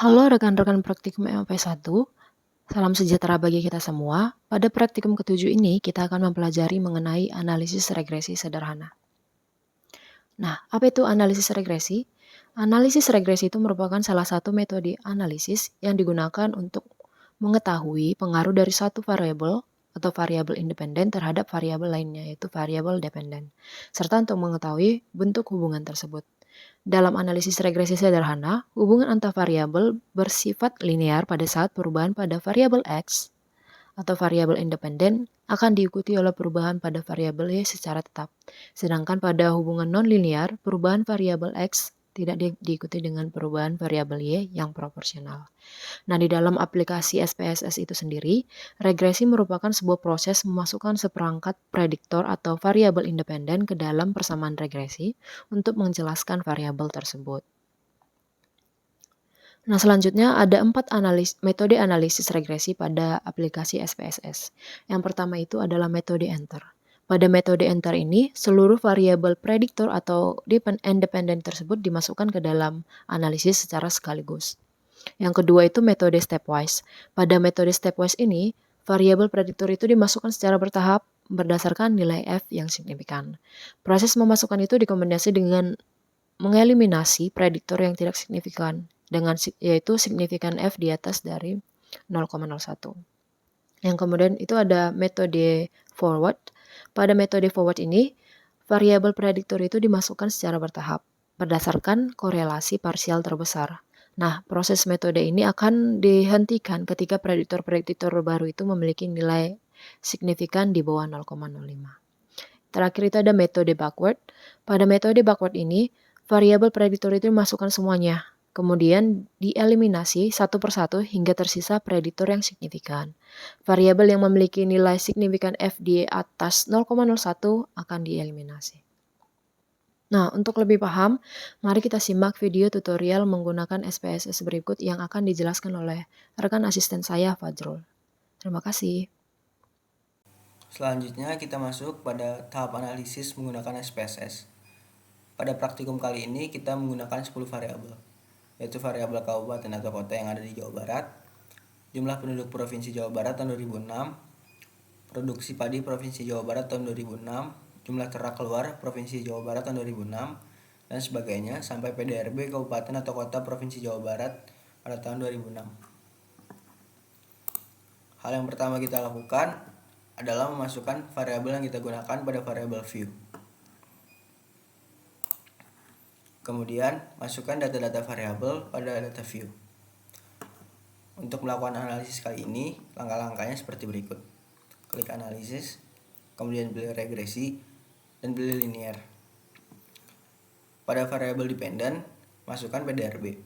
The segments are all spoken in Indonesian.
Halo rekan-rekan praktikum MP1, salam sejahtera bagi kita semua. Pada praktikum ketujuh ini, kita akan mempelajari mengenai analisis regresi sederhana. Nah, apa itu analisis regresi? Analisis regresi itu merupakan salah satu metode analisis yang digunakan untuk mengetahui pengaruh dari satu variabel atau variabel independen terhadap variabel lainnya, yaitu variabel dependen, serta untuk mengetahui bentuk hubungan tersebut. Dalam analisis regresi sederhana, hubungan antar variabel bersifat linear pada saat perubahan pada variabel X atau variabel independen akan diikuti oleh perubahan pada variabel Y secara tetap. Sedangkan pada hubungan non-linear, perubahan variabel X tidak diikuti dengan perubahan variabel Y yang proporsional. Nah, di dalam aplikasi SPSS itu sendiri, regresi merupakan sebuah proses memasukkan seperangkat prediktor atau variabel independen ke dalam persamaan regresi untuk menjelaskan variabel tersebut. Nah, selanjutnya ada 4 metode analisis regresi pada aplikasi SPSS. Yang pertama itu adalah metode enter. Pada metode enter ini, seluruh variabel prediktor atau independen tersebut dimasukkan ke dalam analisis secara sekaligus. Yang kedua itu metode stepwise. Pada metode stepwise ini, variabel prediktor itu dimasukkan secara bertahap berdasarkan nilai F yang signifikan. Proses memasukkan itu dikombinasi dengan mengeliminasi prediktor yang tidak signifikan, yaitu signifikan F di atas dari 0,01. Yang kemudian itu ada metode forward. Pada metode forward ini, variabel prediktor itu dimasukkan secara bertahap berdasarkan korelasi parsial terbesar. Nah, proses metode ini akan dihentikan ketika prediktor-prediktor baru itu memiliki nilai signifikan di bawah 0,05. Terakhir itu ada metode backward. Pada metode backward ini, variabel prediktor itu dimasukkan semuanya, kemudian dieliminasi satu persatu hingga tersisa prediktor yang signifikan. Variabel yang memiliki nilai signifikan F di atas 0,01 akan dieliminasi. Nah, untuk lebih paham, mari kita simak video tutorial menggunakan SPSS berikut yang akan dijelaskan oleh rekan asisten saya, Fajrul. Terima kasih. Selanjutnya kita masuk pada tahap analisis menggunakan SPSS. Pada praktikum kali ini kita menggunakan 10 variabel, yaitu variabel kabupaten atau kota yang ada di Jawa Barat, jumlah penduduk Provinsi Jawa Barat tahun 2006, produksi padi Provinsi Jawa Barat tahun 2006, jumlah ternak keluar Provinsi Jawa Barat tahun 2006, dan sebagainya sampai PDRB kabupaten atau kota Provinsi Jawa Barat pada tahun 2006. Hal yang pertama kita lakukan adalah memasukkan variabel yang kita gunakan pada variabel view. Kemudian, masukkan data-data variabel pada data view. Untuk melakukan analisis kali ini, langkah-langkahnya seperti berikut. Klik analisis, kemudian pilih regresi, dan pilih linear. Pada variabel dependent, masukkan PDRB.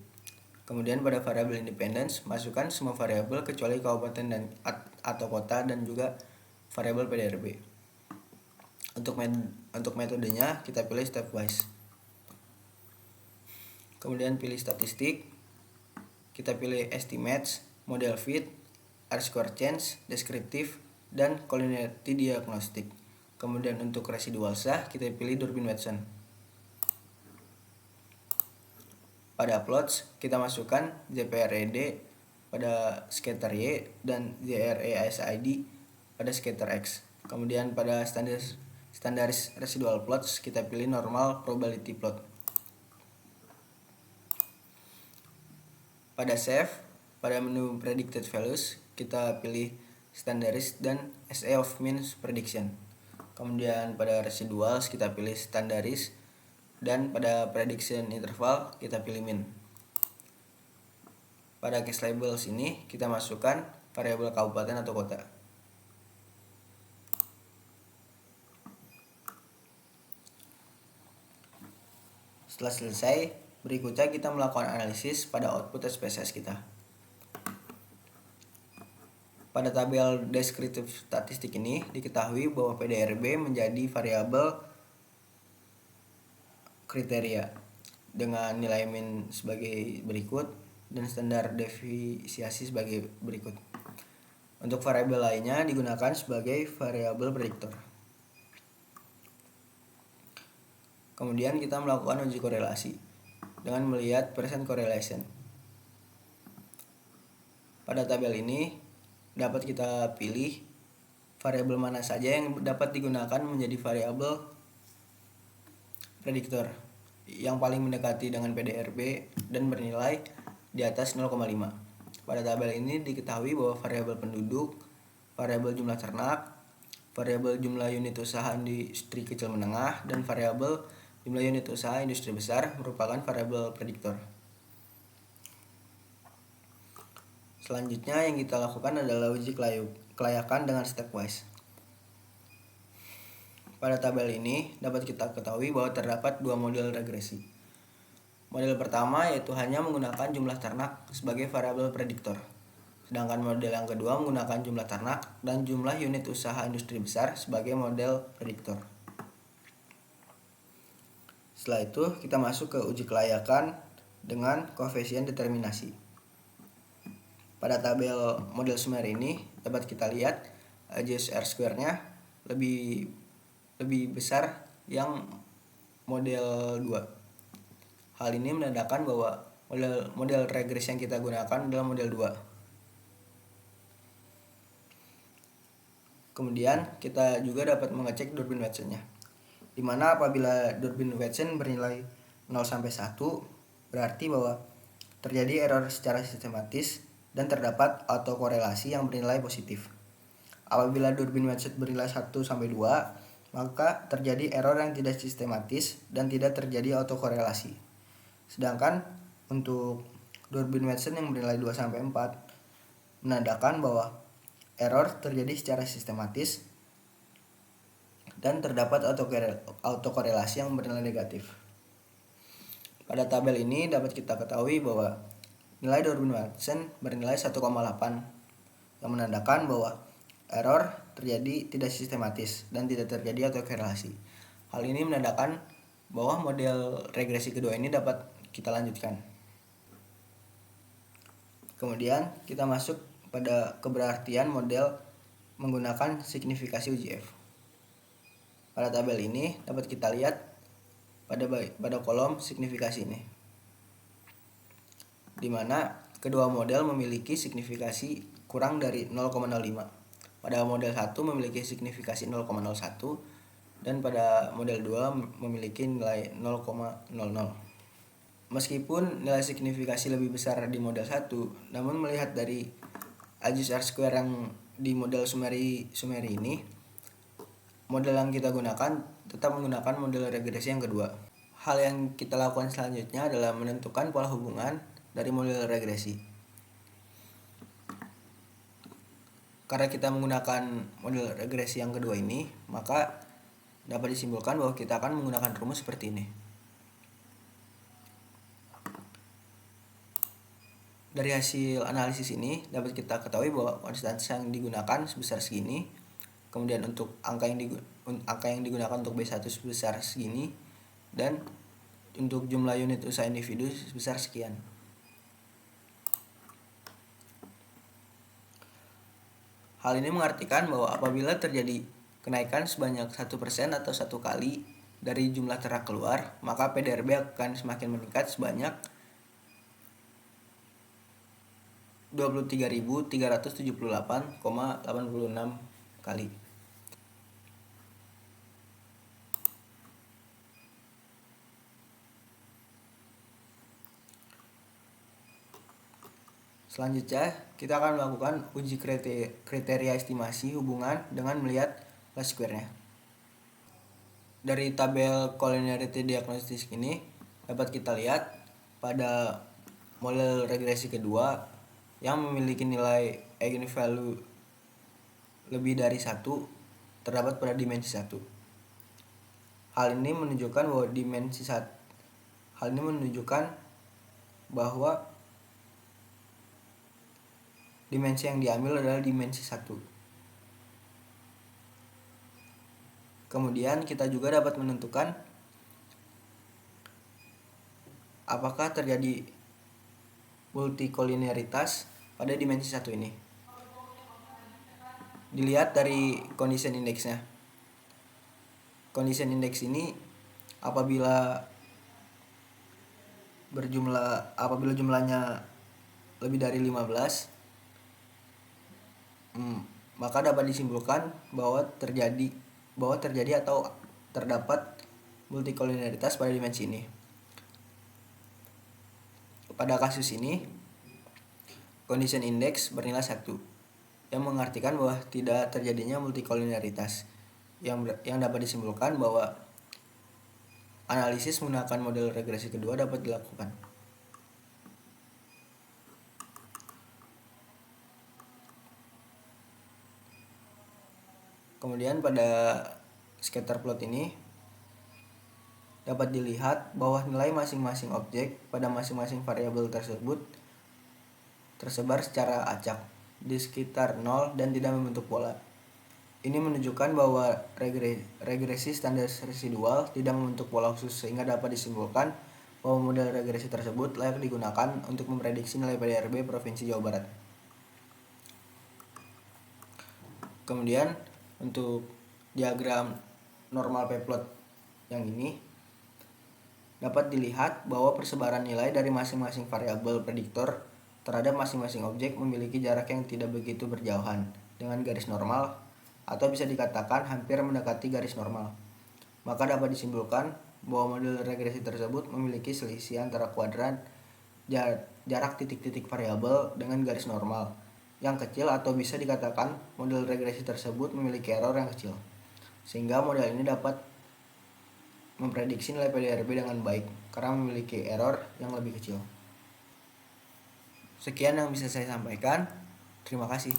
Kemudian pada variabel independence, masukkan semua variabel kecuali kabupaten dan atau kota dan juga variabel PDRB. Untuk metodenya kita pilih stepwise. Kemudian pilih statistik. Kita pilih estimates, model fit, R-square change, deskriptif, dan collinearity diagnostic. Kemudian untuk residual sah kita pilih Durbin Watson. Pada plots kita masukkan JPRED pada scatter Y dan JREASID pada scatter X. Kemudian pada standaris residual plots kita pilih normal probability plot. Pada save, pada menu predicted values kita pilih standaris dan SA of means prediction. Kemudian pada residuals kita pilih standaris dan pada prediction interval kita pilih min. Pada case labels ini kita masukkan variabel kabupaten atau kota. Setelah selesai, berikutnya kita melakukan analisis pada output SPSS kita. Pada tabel deskriptif statistik ini diketahui bahwa PDRB menjadi variabel kriteria dengan nilai min sebagai berikut dan standar deviasi sebagai berikut. Untuk variabel lainnya digunakan sebagai variabel prediktor. Kemudian kita melakukan uji korelasi dengan melihat percent correlation. Pada tabel ini dapat kita pilih variabel mana saja yang dapat digunakan menjadi variabel prediktor yang paling mendekati dengan PDRB dan bernilai di atas 0,5. Pada tabel ini diketahui bahwa variabel penduduk, variabel jumlah ternak, variabel jumlah unit usaha industri kecil menengah, dan variabel jumlah unit usaha industri besar merupakan variabel prediktor. Selanjutnya yang kita lakukan adalah uji kelayakan dengan stepwise. Pada tabel ini dapat kita ketahui bahwa terdapat dua model regresi. Model pertama yaitu hanya menggunakan jumlah ternak sebagai variabel prediktor. Sedangkan model yang kedua menggunakan jumlah ternak dan jumlah unit usaha industri besar sebagai model prediktor. Setelah itu kita masuk ke uji kelayakan dengan koefisien determinasi. Pada tabel model Sumer ini dapat kita lihat JSR square-nya lebih besar yang model 2. Hal ini menandakan bahwa model regresi yang kita gunakan adalah model 2. Kemudian kita juga dapat mengecek Durbin-Watson-nya, di mana apabila Durbin-Watson bernilai 0 sampai 1 berarti bahwa terjadi error secara sistematis dan terdapat autokorelasi yang bernilai positif. Apabila Durbin-Watson bernilai 1 sampai 2, maka terjadi error yang tidak sistematis dan tidak terjadi autokorelasi. Sedangkan untuk Durbin-Watson yang bernilai 2 sampai 4 menandakan bahwa error terjadi secara sistematis dan terdapat autokorelasi yang bernilai negatif. Pada tabel ini dapat kita ketahui bahwa nilai Durbin-Watson bernilai 1,8 yang menandakan bahwa error terjadi tidak sistematis dan tidak terjadi autokorelasi. Hal ini menandakan bahwa model regresi kedua ini dapat kita lanjutkan. Kemudian kita masuk pada keberartian model menggunakan signifikasi UGF. Pada tabel ini dapat kita lihat pada kolom signifikasi ini, di mana kedua model memiliki signifikasi kurang dari 0,05. Pada model 1 memiliki signifikasi 0,01 dan pada model 2 memiliki nilai 0,00. Meskipun nilai signifikasi lebih besar di model 1, namun melihat dari AJSR square yang di model Sumeri ini, model yang kita gunakan tetap menggunakan model regresi yang kedua. Hal yang kita lakukan selanjutnya adalah menentukan pola hubungan dari model regresi. Karena kita menggunakan model regresi yang kedua ini, maka dapat disimpulkan bahwa kita akan menggunakan rumus seperti ini. Dari hasil analisis ini dapat kita ketahui bahwa kuantitas yang digunakan sebesar segini, kemudian untuk angka yang digunakan untuk B1 sebesar segini, dan untuk jumlah unit usaha individu sebesar sekian. Hal ini mengartikan bahwa apabila terjadi kenaikan sebanyak 1% atau 1 kali dari jumlah ternak keluar, maka PDRB akan semakin meningkat sebanyak 23.378,86 kali. Selanjutnya, kita akan melakukan uji kriteria estimasi hubungan dengan melihat least square-nya. Dari tabel collinearity diagnosis ini dapat kita lihat pada model regresi kedua yang memiliki nilai eigenvalue lebih dari 1 terdapat pada dimensi 1. Hal ini menunjukkan bahwa dimensi yang diambil adalah dimensi 1. Kemudian kita juga dapat menentukan apakah terjadi multikolinearitas pada dimensi 1 ini. Dilihat dari condition index-nya. Condition index ini apabila jumlahnya lebih dari 15, maka dapat disimpulkan bahwa terjadi atau terdapat multikolinialitas pada dimensi ini. Pada kasus ini, condition index bernilai 1, yang mengartikan bahwa tidak terjadinya multikolinialitas, yang dapat disimpulkan bahwa analisis menggunakan model regresi kedua dapat dilakukan. Kemudian pada scatter plot ini dapat dilihat bahwa nilai masing-masing objek pada masing-masing variabel tersebut tersebar secara acak di sekitar 0 dan tidak membentuk pola. Ini menunjukkan bahwa regresi standar residual tidak membentuk pola khusus, sehingga dapat disimpulkan bahwa model regresi tersebut layak digunakan untuk memprediksi nilai PDRB Provinsi Jawa Barat. Kemudian untuk diagram normal p-plot yang ini dapat dilihat bahwa persebaran nilai dari masing-masing variabel prediktor terhadap masing-masing objek memiliki jarak yang tidak begitu berjauhan dengan garis normal, atau bisa dikatakan hampir mendekati garis normal. Maka dapat disimpulkan bahwa model regresi tersebut memiliki selisih antara kuadran jarak titik-titik variabel dengan garis normal yang kecil, atau bisa dikatakan model regresi tersebut memiliki error yang kecil, sehingga model ini dapat memprediksi nilai PDRB dengan baik karena memiliki error yang lebih kecil. Sekian yang bisa saya sampaikan. Terima kasih.